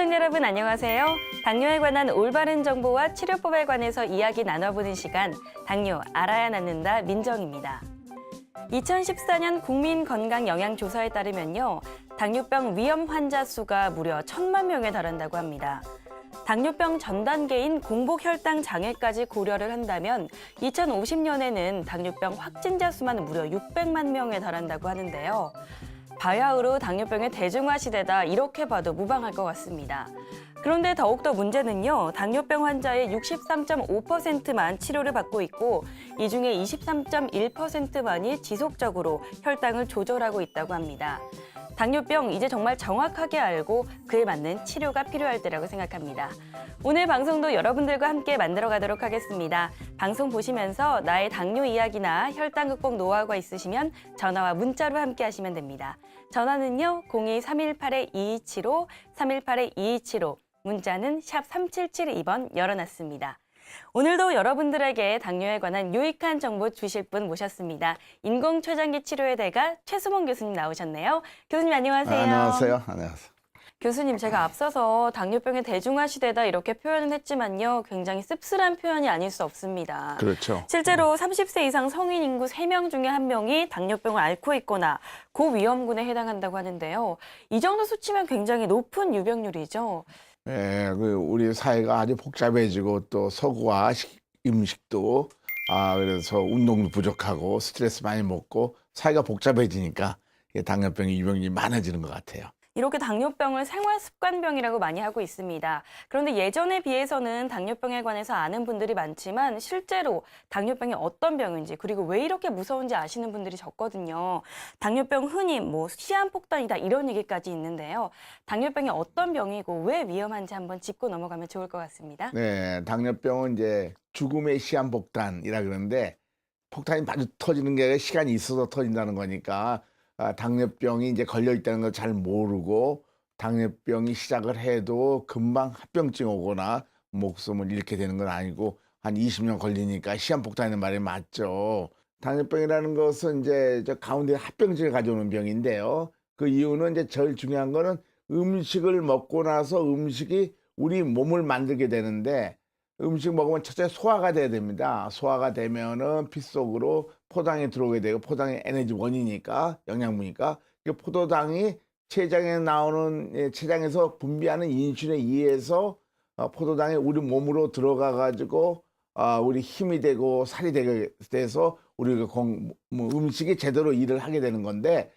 시청자 여러분 안녕하세요. 당뇨에 관한 올바른 정보와 치료법에 관해서 이야기 나눠보는 시간 당뇨 알아야 낫는다 민정입니다. 2014년 국민건강영양조사에 따르면요. 당뇨병 위험 환자 수가 무려 1,000만 명에 달한다고 합니다. 당뇨병 전 단계인 공복혈당 장애까지 고려를 한다면 2050년에는 당뇨병 확진자 수만 무려 600만 명에 달한다고 하는데요. 바야흐로 당뇨병의 대중화 시대다 이렇게 봐도 무방할 것 같습니다. 그런데 더욱더 문제는요. 당뇨병 환자의 63.5%만 치료를 받고 있고 이 중에 23.1%만이 지속적으로 혈당을 조절하고 있다고 합니다. 당뇨병 이제 정말 정확하게 알고 그에 맞는 치료가 필요할 때라고 생각합니다. 오늘 방송도 여러분들과 함께 만들어 가도록 하겠습니다. 방송 보시면서 나의 당뇨 이야기나 혈당 극복 노하우가 있으시면 전화와 문자로 함께 하시면 됩니다. 전화는요 02-318-2275, 318-2275, 문자는 샵 3772번 열어놨습니다. 오늘도 여러분들에게 당뇨에 관한 유익한 정보 주실 분 모셨습니다. 인공췌장기 치료의 대가 최수몽 교수님 나오셨네요. 교수님 안녕하세요. 안녕하세요. 안녕하세요. 교수님 제가 앞서서 당뇨병의 대중화 시대다 이렇게 표현은 했지만요. 굉장히 씁쓸한 표현이 아닐 수 없습니다. 그렇죠. 실제로 30세 이상 성인 인구 3명 중에 1명이 당뇨병을 앓고 있거나 고위험군에 해당한다고 하는데요. 이 정도 수치면 굉장히 높은 유병률이죠. 예, 우리 사회가 아주 복잡해지고 또 서구화 음식도 그래서 운동도 부족하고 스트레스 많이 먹고 사회가 복잡해지니까 당뇨병 유병률이 많아지는 것 같아요. 이렇게 당뇨병을 생활습관병이라고 많이 하고 있습니다. 그런데 예전에 비해서는 당뇨병에 관해서 아는 분들이 많지만 실제로 당뇨병이 어떤 병인지 그리고 왜 이렇게 무서운지 아시는 분들이 적거든요. 당뇨병 흔히 시한폭탄이다 이런 얘기까지 있는데요. 당뇨병이 어떤 병이고 왜 위험한지 한번 짚고 넘어가면 좋을 것 같습니다. 네, 당뇨병은 이제 죽음의 시한폭탄이라 그러는데 폭탄이 마주 터지는 게 아니라 시간이 있어서 터진다는 거니까 당뇨병이 이제 걸려 있다는 걸 잘 모르고 당뇨병이 시작을 해도 금방 합병증 오거나 목숨을 잃게 되는 건 아니고 한 20년 걸리니까 시한폭탄이라는 말이 맞죠. 당뇨병이라는 것은 이제 저 가운데 합병증을 가져오는 병인데요. 그 이유는 이제 제일 중요한 거는 음식을 먹고 나서 음식이 우리 몸을 만들게 되는데 음식 먹으면 첫째 소화가 돼야 됩니다. 소화가 되면은 피 속으로 포당이 들어오게 되고 포당이 에너지 원이니까 영양분이니까 포도당이 췌장에 나오는 췌장에서 분비하는 인슐린에 의해서 포도당이 우리 몸으로 들어가 가지고 우리 힘이 되고 살이 되게 돼서 우리가 음식이 제대로 일을 하게 되는 건데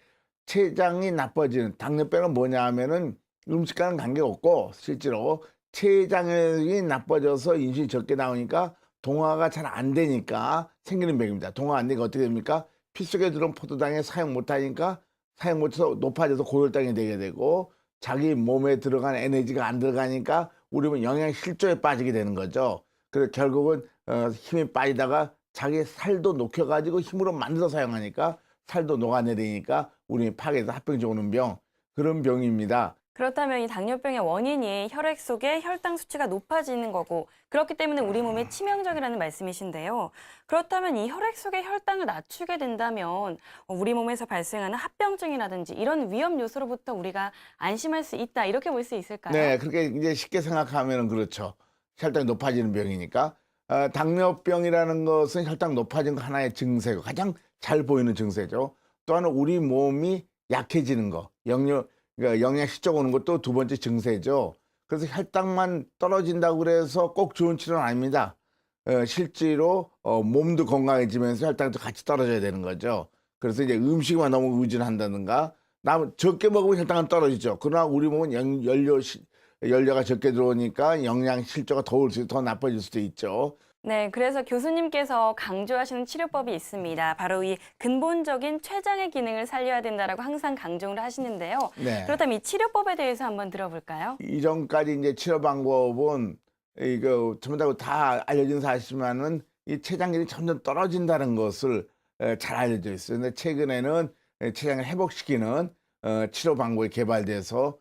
췌장이 나빠지는 당뇨병은 뭐냐 하면은 음식과는 관계가 없고 실제로 췌장이 나빠져서 인슐린이 적게 나오니까 동화가 잘 안 되니까 생기는 병입니다. 동화 안 되니까 어떻게 됩니까? 피 속에 들어온 포도당에 사용 못하니까 사용 못해서 높아져서 고혈당이 되게 되고 자기 몸에 들어간 에너지가 안 들어가니까 우리 몸 영양 실조에 빠지게 되는 거죠. 그래서 결국은 힘이 빠지다가 자기 살도 녹여가지고 힘으로 만들어 사용하니까 살도 녹아내리니까 우리 파괴해서 합병증 오는 병 그런 병입니다. 그렇다면 이 당뇨병의 원인이 혈액 속의 혈당 수치가 높아지는 거고 그렇기 때문에 우리 몸에 치명적이라는 말씀이신데요. 그렇다면 이 혈액 속의 혈당을 낮추게 된다면 우리 몸에서 발생하는 합병증이라든지 이런 위험 요소로부터 우리가 안심할 수 있다 이렇게 볼 수 있을까요? 네, 그렇게 이제 쉽게 생각하면 그렇죠. 혈당이 높아지는 병이니까. 당뇨병이라는 것은 혈당 높아진 거 하나의 증세고 가장 잘 보이는 증세죠. 또한 우리 몸이 약해지는 거, 그러니까 영양 실적 오는 것도 두 번째 증세죠. 그래서 혈당만 떨어진다고 그래서 꼭 좋은 치료는 아닙니다. 실제로 몸도 건강해지면서 혈당도 같이 떨어져야 되는 거죠. 그래서 이제 음식만 너무 의존한다든가 적게 먹으면 혈당은 떨어지죠. 그러나 우리 몸은 연료가 적게 들어오니까 영양 실조가 더 나빠질 수도 있죠. 네, 그래서 교수님께서 강조하시는 치료법이 있습니다. 바로 이 근본적인 췌장의 기능을 살려야 된다라고 항상 강조를 하시는데요. 네. 그렇다면 이 치료법에 대해서 한번 들어볼까요? 이전까지 이제 치료 방법은 이거 전부 다 알려진 사실이지만은 이 췌장질이 점점 떨어진다는 것을 잘 알려져 있어요. 근데 최근에는 췌장을 회복시키는 치료 방법이 개발돼서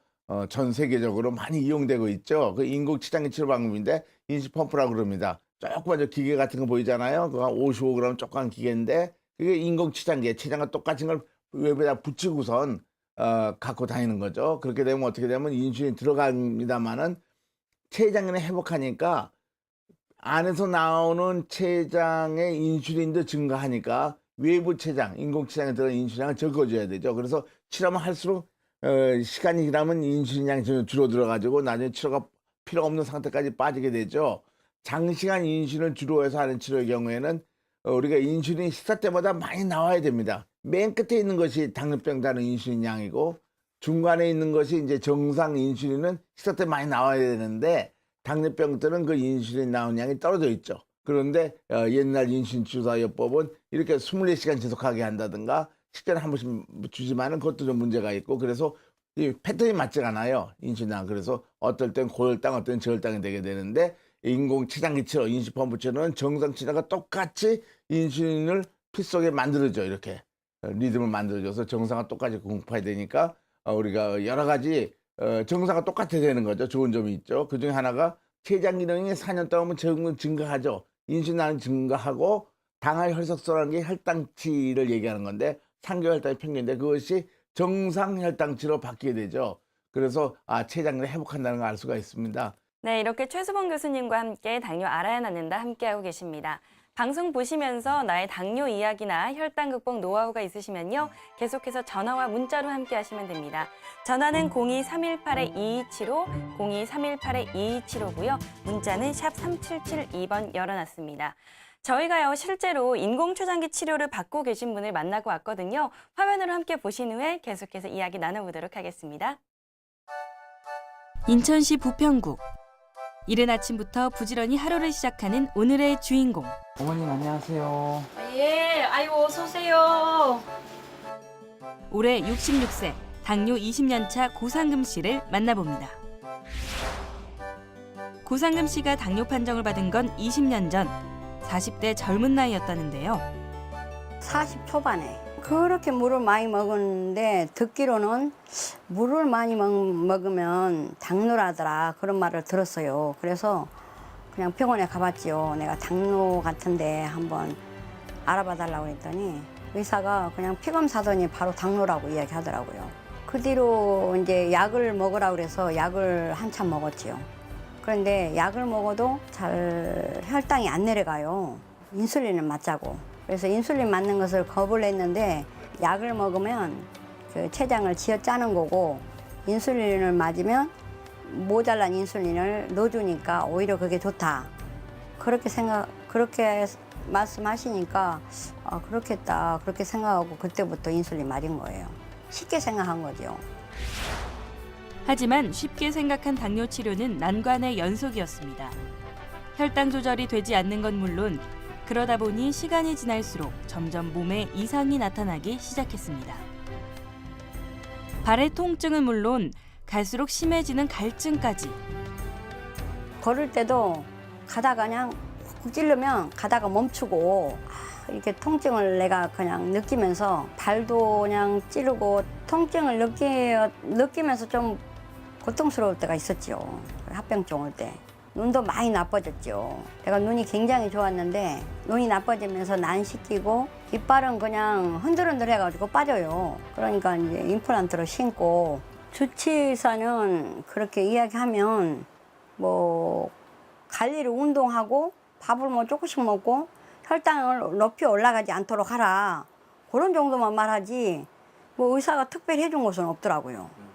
전 세계적으로 많이 이용되고 있죠. 그 인공 췌장기 치료 방법인데 인시 펌프라고 그럽니다. 조그만 저 기계 같은 거 보이잖아요. 그거 한 55g 조그만 기계인데 그게 인공 췌장기에 췌장과 똑같은 걸 웹에다 붙이고선 갖고 다니는 거죠. 그렇게 되면 어떻게 되면 인슐린이 들어갑니다마는 췌장을 회복하니까 안에서 나오는 췌장의 인슐린도 증가하니까 외부 췌장, 인공 췌장에 들어간 인슐린을 적어줘야 되죠. 그래서 치료만 할수록 시간이 지나면 인슐린 양이 줄어들어 가지고 나중에 치료가 필요 없는 상태까지 빠지게 되죠. 장시간 인슐린을 주로 해서 하는 치료의 경우에는 우리가 인슐린이 식사 때보다 많이 나와야 됩니다. 맨 끝에 있는 것이 당뇨병 다는 인슐린 양이고 중간에 있는 것이 이제 정상 인슐린은 식사 때 많이 나와야 되는데 당뇨병 때는 그 인슐린 나오는 양이 떨어져 있죠. 그런데 옛날 인슐린 주사요법은 이렇게 24시간 지속하게 한다든가 식전에 한 번씩 주지만은 그것도 좀 문제가 있고 그래서 이 패턴이 맞지가 않아요. 인슐린. 그래서 어떨 땐 고혈당, 어떨 땐 저혈당이 되게 되는데 인공 췌장기 치료, 인슐린 펌프 치료는 정상 치료가 똑같이 인슐린을 피 속에 만들어줘. 이렇게 리듬을 만들어줘서 정상과 똑같이 공급해야 되니까 우리가 여러 가지 정상과 똑같아야 되는 거죠. 좋은 점이 있죠. 그중에 하나가 췌장 기능이 4년 동안 증가하죠. 인슐린 나는 증가하고 당할 혈색소라는 게 혈당치를 얘기하는 건데 상교 혈당의 평균인데 그것이 정상 혈당치로 바뀌게 되죠. 그래서 췌장을 회복한다는 걸 알 수가 있습니다. 네, 이렇게 최수봉 교수님과 함께 당뇨 알아야 낫는다 함께하고 계십니다. 방송 보시면서 나의 당뇨 이야기나 혈당 극복 노하우가 있으시면요. 계속해서 전화와 문자로 함께 하시면 됩니다. 전화는 02-318-2275, 02-318-2275고요. 문자는 샵 3772번 열어놨습니다. 저희가요, 실제로 인공췌장기 치료를 받고 계신 분을 만나고 왔거든요. 화면으로 함께 보신 후에 계속해서 이야기 나눠보도록 하겠습니다. 인천시 부평구. 이른 아침부터 부지런히 하루를 시작하는 오늘의 주인공. 어머님 안녕하세요. 예, 아이고 어서 오세요. 올해 66세, 당뇨 20년차 고상금 씨를 만나봅니다. 고상금 씨가 당뇨 판정을 받은 건 20년 전, 40대 젊은 나이였다는데요. 40 초반에 그렇게 물을 많이 먹었는데 듣기로는 물을 많이 먹으면 당뇨라더라 그런 말을 들었어요. 그래서 그냥 병원에 가봤지요. 내가 당뇨 같은데 한번 알아봐 달라고 했더니 의사가 그냥 피 검사더니 바로 당뇨라고 이야기하더라고요. 그 뒤로 이제 약을 먹으라고 그래서 약을 한참 먹었지요. 그런데 약을 먹어도 잘 혈당이 안 내려가요. 인슐린을 맞자고. 그래서 인슐린 맞는 것을 겁을 냈는데 약을 먹으면 그 췌장을 쥐어짜는 거고 인슐린을 맞으면 모자란 인슐린을 넣어주니까 오히려 그게 좋다. 그렇게 말씀하시니까 그렇겠다. 그렇게 생각하고 그때부터 인슐린 맞은 거예요. 쉽게 생각한 거죠. 하지만 쉽게 생각한 당뇨 치료는 난관의 연속이었습니다. 혈당 조절이 되지 않는 건 물론 그러다 보니 시간이 지날수록 점점 몸에 이상이 나타나기 시작했습니다. 발의 통증은 물론 갈수록 심해지는 갈증까지. 걸을 때도 가다가 그냥 훅 찔르면 가다가 멈추고 이렇게 통증을 내가 그냥 느끼면서 발도 그냥 찌르고 통증을 느끼면서 좀 고통스러울 때가 있었죠. 합병증 올 때. 눈도 많이 나빠졌죠. 내가 눈이 굉장히 좋았는데 눈이 나빠지면서 난시키고 이빨은 그냥 흔들흔들 해가지고 빠져요. 그러니까 이제 임플란트를 신고 주치의사는 그렇게 이야기하면 뭐 관리를 운동하고 밥을 뭐 조금씩 먹고 혈당을 높이 올라가지 않도록 하라. 그런 정도만 말하지 뭐 의사가 특별히 해준 것은 없더라고요.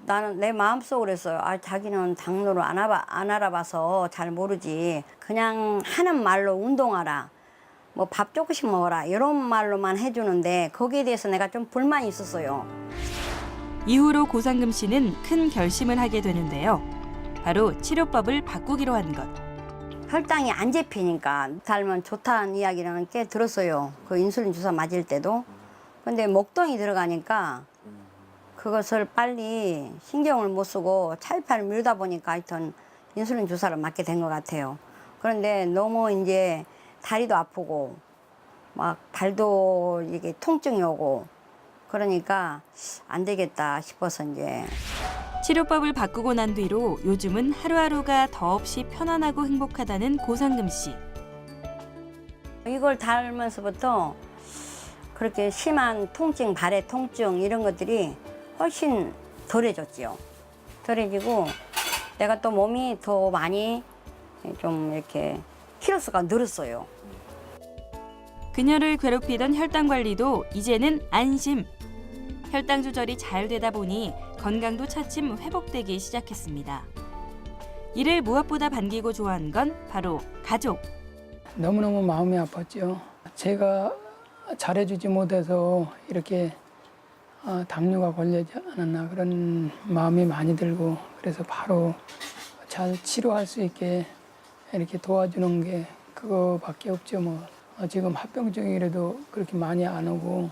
나는 내 마음속으로 했어요. 자기는 당뇨를 안 알아봐서 잘 모르지. 그냥 하는 말로 운동하라. 뭐 밥 조금씩 먹어라. 이런 말로만 해주는데 거기에 대해서 내가 좀 불만이 있었어요. 이후로 고상금 씨는 큰 결심을 하게 되는데요. 바로 치료법을 바꾸기로 한 것. 혈당이 안 잡히니까 살면 좋다는 이야기는 꽤 들었어요. 그 인슐린 주사 맞을 때도. 근데 목동이 들어가니까 그것을 빨리 신경을 못 쓰고 차일피일 밀다 보니까 하여튼 인슐린 주사를 맞게 된 것 같아요. 그런데 너무 이제 다리도 아프고 막 발도 이게 통증이 오고 그러니까 안 되겠다 싶어서 이제 치료법을 바꾸고 난 뒤로 요즘은 하루하루가 더없이 편안하고 행복하다는 고상금 씨. 이걸 달면서부터 그렇게 심한 통증, 발의 통증 이런 것들이 훨씬 덜해졌지요. 덜해지고 내가 또 몸이 더 많이 좀 이렇게 키로수가 늘었어요. 그녀를 괴롭히던 혈당 관리도 이제는 안심. 혈당 조절이 잘 되다 보니 건강도 차츰 회복되기 시작했습니다. 이를 무엇보다 반기고 좋아한 건 바로 가족. 너무너무 마음이 아팠죠. 제가 잘해주지 못해서 이렇게 당뇨가 걸리지 않았나 그런 마음이 많이 들고 그래서 바로 잘 치료할 수 있게 이렇게 도와주는 게 그거밖에 없죠. 뭐 지금 합병증이라도 그렇게 많이 안 오고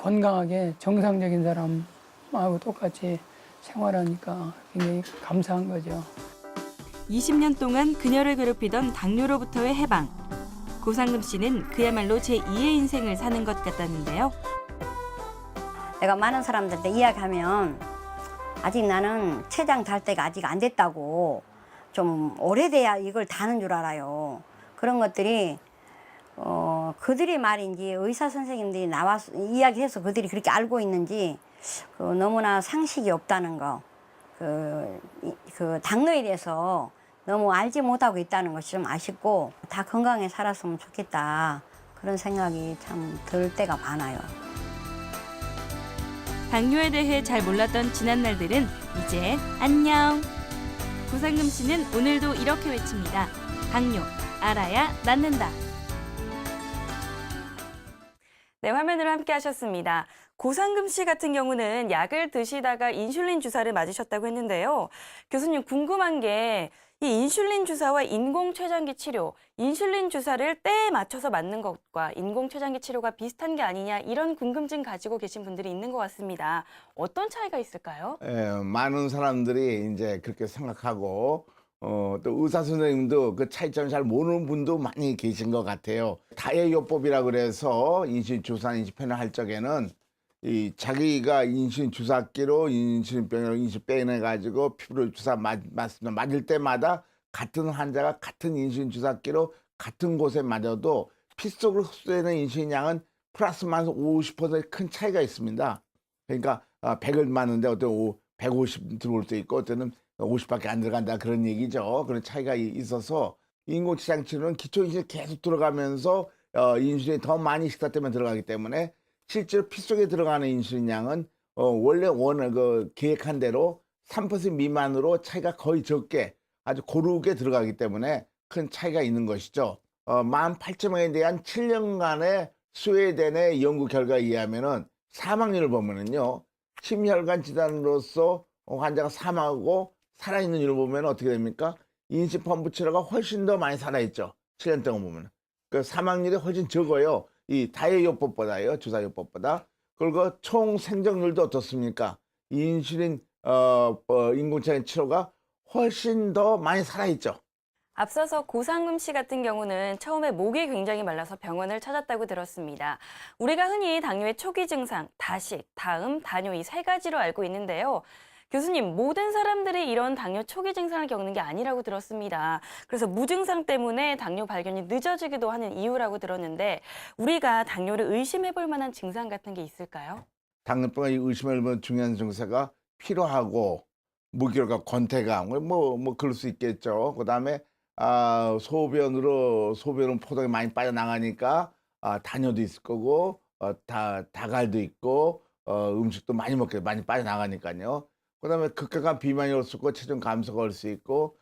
건강하게 정상적인 사람하고 똑같이 생활하니까 굉장히 감사한 거죠. 20년 동안 그녀를 괴롭히던 당뇨로부터의 해방. 고상금 씨는 그야말로 제2의 인생을 사는 것 같다는데요. 내가 많은 사람들한테 이야기하면 아직 나는 췌장 달 때가 아직 안 됐다고 좀 오래돼야 이걸 다는 줄 알아요. 그런 것들이 그들의 말인지 의사 선생님들이 나와서 이야기해서 그들이 그렇게 알고 있는지 너무나 상식이 없다는 거. 그 당뇨에 대해서 너무 알지 못하고 있다는 것이 좀 아쉽고 다 건강에 살았으면 좋겠다. 그런 생각이 참 들 때가 많아요. 당뇨에 대해 잘 몰랐던 지난 날들은 이제 안녕. 고상금 씨는 오늘도 이렇게 외칩니다. 당뇨, 알아야 낫는다. 네, 화면으로 함께 하셨습니다. 고상금 씨 같은 경우는 약을 드시다가 인슐린 주사를 맞으셨다고 했는데요. 교수님 궁금한 게 이 인슐린 주사와 인공췌장기 치료, 인슐린 주사를 때에 맞춰서 맞는 것과 인공췌장기 치료가 비슷한 게 아니냐 이런 궁금증 가지고 계신 분들이 있는 것 같습니다. 어떤 차이가 있을까요? 많은 사람들이 이제 그렇게 생각하고 또 의사 선생님도 그 차이점 잘 모르는 분도 많이 계신 것 같아요. 다해요법이라 그래서 인슐린 주사, 인슐린펜을 할 적에는 이 자기가 인슐린 주사기로 인슐린병으로 인슐린 빼내 가지고 피부를 주사 맞을 때마다 같은 환자가 같은 인슐린 주사기로 같은 곳에 맞아도 피 속으로 흡수되는 인슐린 양은 플러스 마이너스 50% 큰 차이가 있습니다. 그러니까 100을 맞는데 어떤 150 들어올 때 있고 어떤 50밖에 안 들어간다 그런 얘기죠. 그런 차이가 있어서 인공췌장 치료는 기초 인슐린이 계속 들어가면서 인슐린이 더 많이 식사 때문에 들어가기 때문에 실제로 피 속에 들어가는 인슐린 양은 원래 계획한 대로 3% 미만으로 차이가 거의 적게 아주 고르게 들어가기 때문에 큰 차이가 있는 것이죠. 18,000명에 대한 7년간의 스웨덴의 연구 결과에 의하면은 사망률을 보면은요, 심혈관 질환으로서 환자가 사망하고 살아있는 일을 보면 어떻게 됩니까? 인슐린 펌프 치료가 훨씬 더 많이 살아있죠. 7년 동안 보면. 그 사망률이 훨씬 적어요. 이 다해요법보다요, 주사요법보다. 그리고 총 생존율도 어떻습니까? 인슐린 인공췌장 치료가 훨씬 더 많이 살아있죠. 앞서서 고상금 씨 같은 경우는 처음에 목이 굉장히 말라서 병원을 찾았다고 들었습니다. 우리가 흔히 당뇨의 초기 증상, 다식, 다음, 다뇨 이 세 가지로 알고 있는데요. 교수님, 모든 사람들이 이런 당뇨 초기 증상을 겪는 게 아니라고 들었습니다. 그래서 무증상 때문에 당뇨 발견이 늦어지기도 하는 이유라고 들었는데 우리가 당뇨를 의심해 볼 만한 증상 같은 게 있을까요? 당뇨병의 의심할 만한 중요한 증세가 피로하고 무기력과 권태감, 뭐 그럴 수 있겠죠. 그다음에 소변은 포도가 많이 빠져나가니까 다뇨도 있을 거고 다갈도 있고 음식도 많이 먹게 많이 빠져나가니까요. 그다음에 급격한 비만이 올 수 있고 체중 감소가 올 수 있고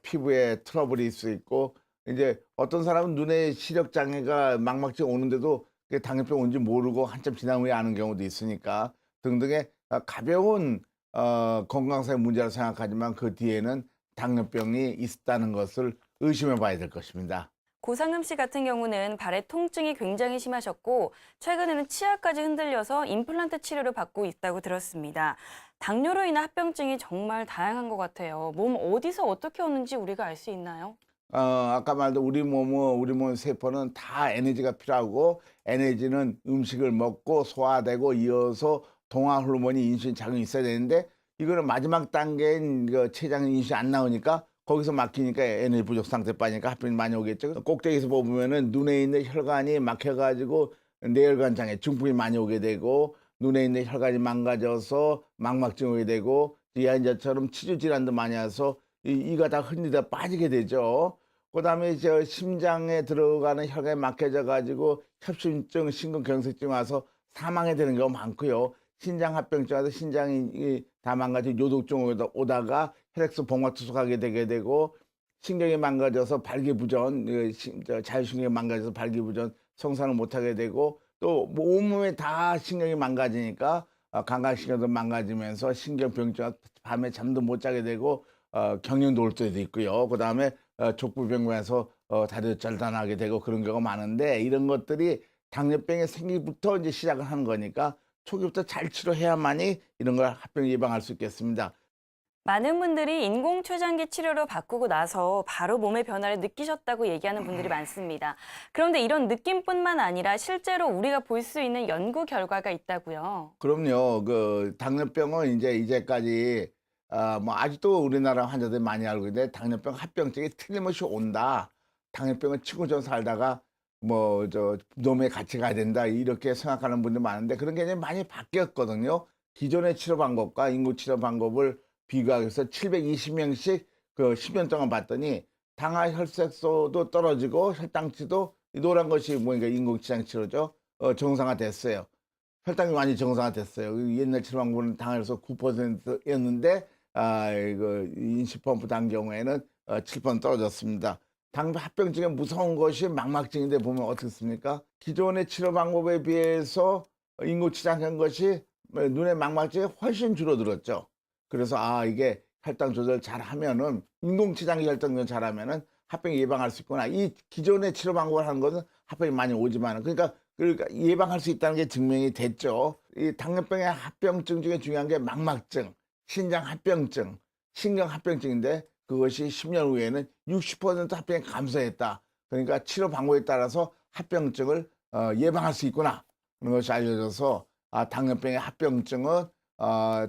피부에 트러블이 있을 수 있고 이제 어떤 사람은 눈에 시력 장애가 막막지 오는데도 그게 당뇨병 온지 모르고 한참 지난 후에 아는 경우도 있으니까 등등의 가벼운 건강상의 문제라 생각하지만 그 뒤에는 당뇨병이 있다는 것을 의심해 봐야 될 것입니다. 고상금 씨 같은 경우는 발의 통증이 굉장히 심하셨고 최근에는 치아까지 흔들려서 임플란트 치료를 받고 있다고 들었습니다. 당뇨로 인한 합병증이 정말 다양한 것 같아요. 몸 어디서 어떻게 오는지 우리가 알 수 있나요? 아까 말도 우리 몸 세포는 다 에너지가 필요하고 에너지는 음식을 먹고 소화되고 이어서 동화 호르몬이 인슐린 작용이 있어야 되는데 이거는 마지막 단계인 췌장 인슐린 안 나오니까 거기서 막히니까 에너지 부족 상태 빠지니까 합병이 많이 오겠죠. 꼭대기에서 보면은 눈에 있는 혈관이 막혀가지고 뇌혈관 장애, 중풍이 많이 오게 되고 눈에 있는 혈관이 망가져서 망막증 오게 되고 이한저처럼 치주 질환도 많이 와서 이가 다 흔들다 빠지게 되죠. 그다음에 저 심장에 들어가는 혈관이 막혀져 가지고 협심증, 심근경색증 와서 사망에 되는 경우가 많고요. 신장합병증 와서 신장이 다 망가지고 요독증 오다가 혈액소 봉화투석하게 되게 되고 신경이 망가져서 발기부전, 자율신경이 망가져서 발기부전, 성산을 못하게 되고 또 뭐 온몸에 다 신경이 망가지니까 감각신경도 망가지면서 신경병증, 밤에 잠도 못 자게 되고 경련도 올 때도 있고요. 그다음에 족부병변에서 다리도 절단하게 되고 그런 경우가 많은데 이런 것들이 당뇨병이 생기부터 이제 시작을 하는 거니까 초기부터 잘 치료해야만이 이런 걸 합병 예방할 수 있겠습니다. 많은 분들이 인공췌장기 치료로 바꾸고 나서 바로 몸의 변화를 느끼셨다고 얘기하는 분들이 많습니다. 그런데 이런 느낌뿐만 아니라 실제로 우리가 볼 수 있는 연구 결과가 있다고요. 그럼요. 그 당뇨병은 이제까지 뭐 아직도 우리나라 환자들이 많이 알고 있는데 당뇨병 합병증이 틀림없이 온다. 당뇨병을 치고 좀 살다가 뭐 노무에 같이 가야 된다 이렇게 생각하는 분들 많은데 그런 개념이 많이 바뀌었거든요. 기존의 치료 방법과 인구 치료 방법을 비교해서 720명씩 그 10년 동안 봤더니 당화 혈색소도 떨어지고 혈당치도 이 노란 것이 뭐니까 인공지장 치료죠. 정상화됐어요. 혈당이 많이 정상화됐어요. 옛날 치료 방법은 당화혈소 9%였는데 이거 인시펌프 당 경우에는 7% 떨어졌습니다. 당 합병증의 무서운 것이 망막증인데 보면 어떻습니까? 기존의 치료 방법에 비해서 인공치장한 것이 눈의 망막증이 훨씬 줄어들었죠. 그래서 이게 혈당 조절 잘 하면은 인공치장기 혈당 조절 잘 하면은 합병 예방할 수 있구나. 이 기존의 치료 방법을 하는 것은 합병이 많이 오지만 그러니까 예방할 수 있다는 게 증명이 됐죠. 이 당뇨병의 합병증 중에 중요한 게 망막증, 신장 합병증, 신경 합병증인데 그것이 10년 후에는 60% 합병이 감소했다. 그러니까 치료 방법에 따라서 합병증을 예방할 수 있구나. 그런 것이 알려져서 당뇨병의 합병증은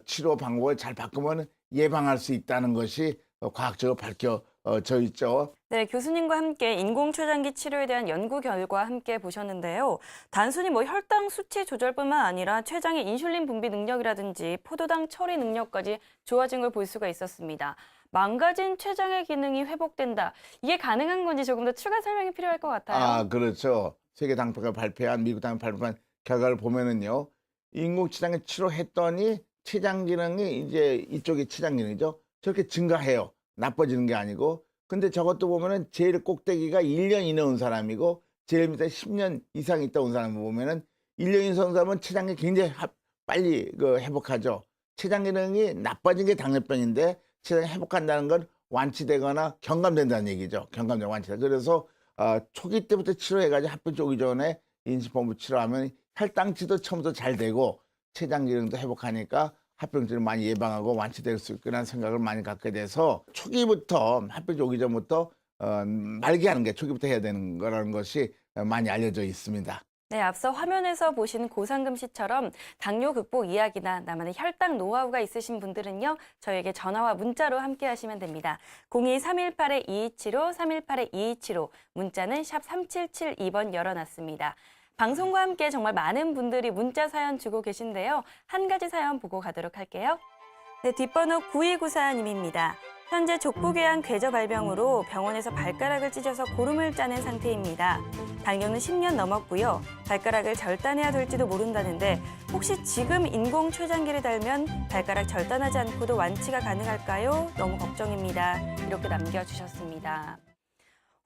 치료 방법을 잘 바꾸면 예방할 수 있다는 것이 과학적으로 밝혀져 있죠. 네, 교수님과 함께 인공췌장기 치료에 대한 연구 결과 함께 보셨는데요. 단순히 뭐 혈당 수치 조절뿐만 아니라 췌장의 인슐린 분비 능력이라든지 포도당 처리 능력까지 좋아진 걸 볼 수가 있었습니다. 망가진 췌장의 기능이 회복된다. 이게 가능한 건지 조금 더 추가 설명이 필요할 것 같아요. 그렇죠. 세계 당뇨가 발표한 미국 당뇨 발표한 결과를 보면은요. 인공췌장을 치료했더니 췌장 기능이 이제 이쪽이 췌장 기능이죠. 저렇게 증가해요. 나빠지는 게 아니고. 근데 저것도 보면은 제일 꼭대기가 1년 이내 온 사람이고 제일 밑에 10년 이상 있다 온 사람을 보면은 1년 이상 온 사람은 췌장이 굉장히 빨리 회복하죠. 췌장 기능이 나빠진 게 당뇨병인데 췌장이 회복한다는 건 완치되거나 경감된다는 얘기죠. 경감된 완치다. 그래서 초기 때부터 치료해가지고 합병증 오기 전에 인시펌프 치료하면 혈당치도 처음부터 잘 되고 췌장 기능도 회복하니까 합병증을 많이 예방하고 완치될 수 있구나 생각을 많이 갖게 돼서 초기부터 합병증 오기 전부터 말게 하는 게 초기부터 해야 되는 거라는 것이 많이 알려져 있습니다. 네, 앞서 화면에서 보신 고상금 씨처럼 당뇨 극복 이야기나 나만의 혈당 노하우가 있으신 분들은요. 저에게 전화와 문자로 함께 하시면 됩니다. 02-318-2275, 318-2275, 문자는 샵 3772번 열어놨습니다. 방송과 함께 정말 많은 분들이 문자 사연 주고 계신데요. 한 가지 사연 보고 가도록 할게요. 네, 뒷번호 9294님입니다. 현재 족부궤양 궤저 발병으로 병원에서 발가락을 찢어서 고름을 짜는 상태입니다. 당뇨는 10년 넘었고요. 발가락을 절단해야 될지도 모른다는데 혹시 지금 인공췌장기를 달면 발가락 절단하지 않고도 완치가 가능할까요? 너무 걱정입니다. 이렇게 남겨주셨습니다.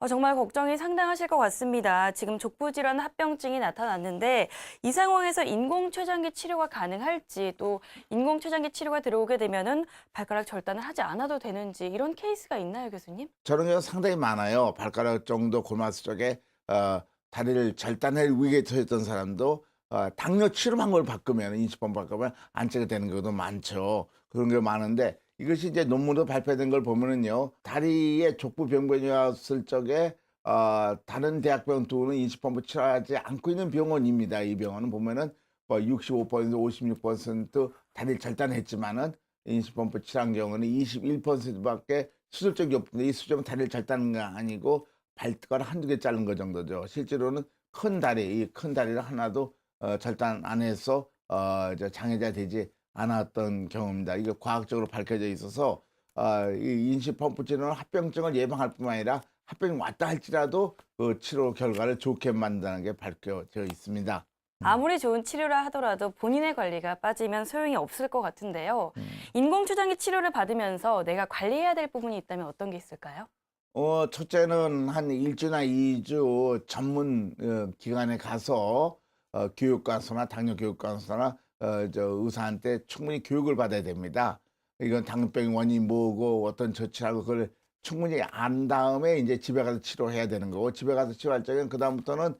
정말 걱정이 상당하실 것 같습니다. 지금 족부질환 합병증이 나타났는데 이 상황에서 인공췌장기 치료가 가능할지 또 인공췌장기 치료가 들어오게 되면은 발가락 절단을 하지 않아도 되는지 이런 케이스가 있나요, 교수님? 저런 경우 상당히 많아요. 발가락 정도 골마스 쪽에 다리를 절단할 위기에 처했던 사람도 당뇨 치료 방법을 바꾸면 인시펌프 바꾸면 안치가 되는 경우도 많죠. 그런 게 많은데 이것이 이제 논문으로 발표된 걸 보면은요, 다리에 족부 병변이 왔을 적에 다른 대학병원 두고는 인시펌프 치료하지 않고 있는 병원입니다. 이 병원은 보면은 65%, 56% 다리를 절단했지만은 인시펌프 치료한 경우는 21%밖에 수술적이 없는데 이 수술은 다리를 절단한 거 아니고 발가락 한두 개 자른 거 정도죠. 실제로는 큰 다리, 이 큰 다리를 하나도 절단 안 해서 장애자 되지 않았던 경우입니다. 이게 과학적으로 밝혀져 있어서 이 인시 펌프 치료는 합병증을 예방할 뿐만 아니라 합병이 왔다 할지라도 그 치료 결과를 좋게 만드는 게 밝혀져 있습니다. 아무리 좋은 치료라 하더라도 본인의 관리가 빠지면 소용이 없을 것 같은데요. 인공추정기 치료를 받으면서 내가 관리해야 될 부분이 있다면 어떤 게 있을까요? 첫째는 한 1주나 2주 전문 기관에 가서 교육과서나 당뇨 교육과서나 의사한테 충분히 교육을 받아야 됩니다. 이건 당뇨병 원인이 뭐고 어떤 조치하고 그걸 충분히 안 다음에 이제 집에 가서 치료해야 되는 거고, 집에 가서 치료할 적엔 그다음부터는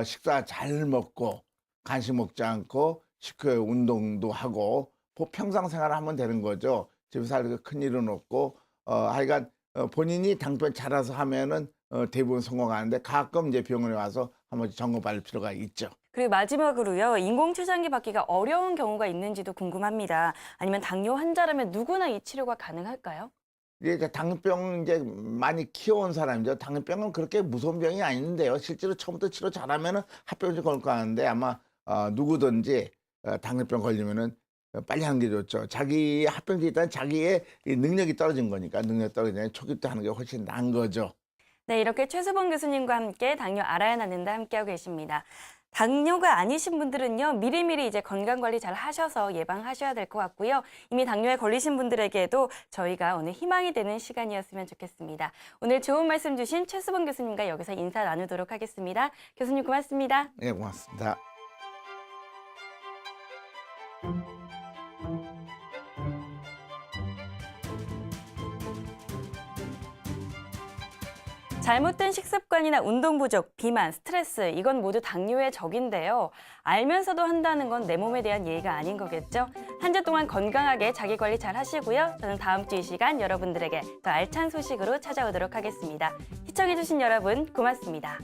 식사 잘 먹고 간식 먹지 않고 식후에 운동도 하고 평상 생활을 하면 되는 거죠. 집에서 할 큰 일은 없고 하여간 본인이 당뇨 잘 알아서 하면은 대부분 성공하는데, 가끔 이제 병원에 와서 한 번씩 점검받을 필요가 있죠. 그리고 마지막으로요, 인공추정기 받기가 어려운 경우가 있는지도 궁금합니다. 아니면 당뇨 환자라면 누구나 이 치료가 가능할까요? 이제 당뇨병 이제 많이 키워온 사람이죠. 당뇨병은 그렇게 무서운 병이 아닌데요. 실제로 처음부터 치료 잘하면은 합병증 걸릴 거 하는데, 아마 누구든지 당뇨병 걸리면은 빨리 하는 게 좋죠. 자기 합병증이 있다는 자기의 이 능력이 떨어진 거니까, 능력 떨어지면 초기 때 하는 게 훨씬 나은 거죠. 네, 이렇게 최수봉 교수님과 함께 당뇨 알아야 낫는다 함께하고 계십니다. 당뇨가 아니신 분들은요, 미리미리 이제 건강관리 잘 하셔서 예방하셔야 될 것 같고요. 이미 당뇨에 걸리신 분들에게도 저희가 오늘 희망이 되는 시간이었으면 좋겠습니다. 오늘 좋은 말씀 주신 최수봉 교수님과 여기서 인사 나누도록 하겠습니다. 교수님 고맙습니다. 네, 고맙습니다. 잘못된 식습관이나 운동 부족, 비만, 스트레스, 이건 모두 당뇨의 적인데요. 알면서도 한다는 건 내 몸에 대한 예의가 아닌 거겠죠? 한 주 동안 건강하게 자기 관리 잘 하시고요. 저는 다음 주 이 시간 여러분들에게 더 알찬 소식으로 찾아오도록 하겠습니다. 시청해주신 여러분 고맙습니다.